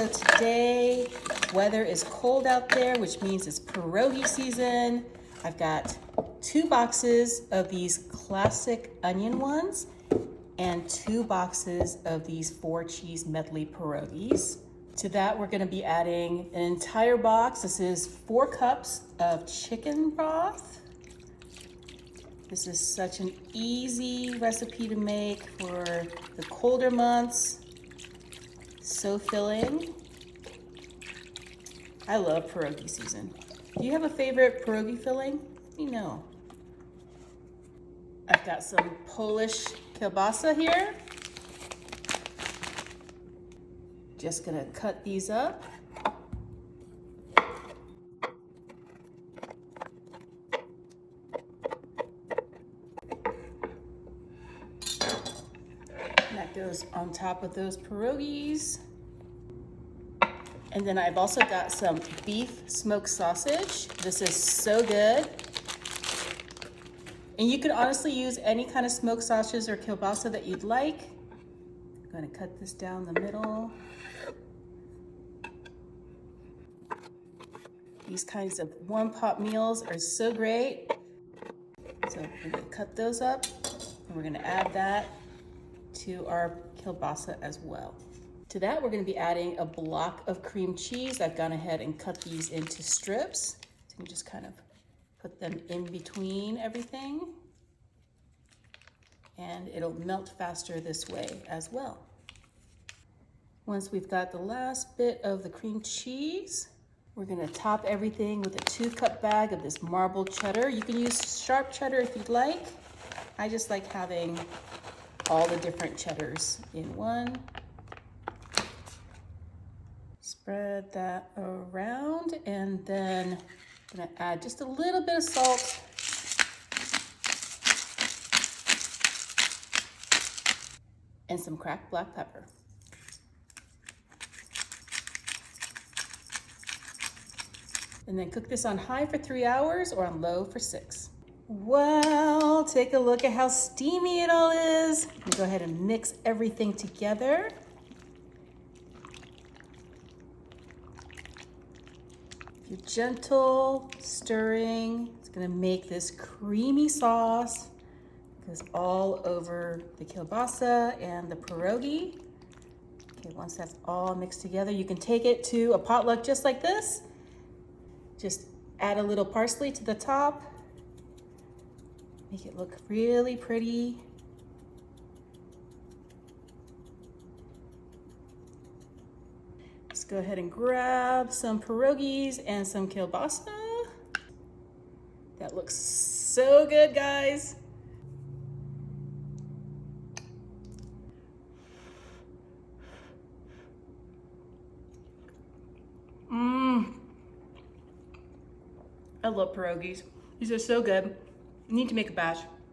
So today, weather is cold out there, which means it's pierogi season. I've got 2 boxes of these classic onion ones and 2 boxes of these 4 cheese medley pierogis. To that, we're gonna be adding an entire box. This is 4 cups of chicken broth. This is such an easy recipe to make for the colder months. So filling. I love pierogi season. Do you have a favorite pierogi filling? Let me know. I've got some Polish kielbasa here. Just gonna cut these up. And that goes on top of those pierogis. And then I've also got some beef smoked sausage. This is so good. And you can honestly use any kind of smoked sausage or kielbasa that you'd like. I'm gonna cut this down the middle. These kinds of one-pot meals are so great. So we're gonna cut those up and we're gonna add that to our kielbasa as well. To that, we're gonna be adding a block of cream cheese. I've gone ahead and cut these into strips. So you can just kind of put them in between everything. And it'll melt faster this way as well. Once we've got the last bit of the cream cheese, we're gonna top everything with a 2-cup bag of this marbled cheddar. You can use sharp cheddar if you'd like. I just like having all the different cheddars in one. Spread that around, and then I'm gonna add just a little bit of salt. And some cracked black pepper. And then cook this on high for 3 hours or on low for 6. Well, take a look at how steamy it all is. We'll go ahead and mix everything together. If you're gentle stirring, it's gonna make this creamy sauce. Goes all over the kielbasa and the pierogi. Okay, once that's all mixed together, you can take it to a potluck just like this. Just add a little parsley to the top. Make it look really pretty. Let's go ahead and grab some pierogis and some kielbasa. That looks so good, guys. I love pierogis. These are so good. You need to make a batch.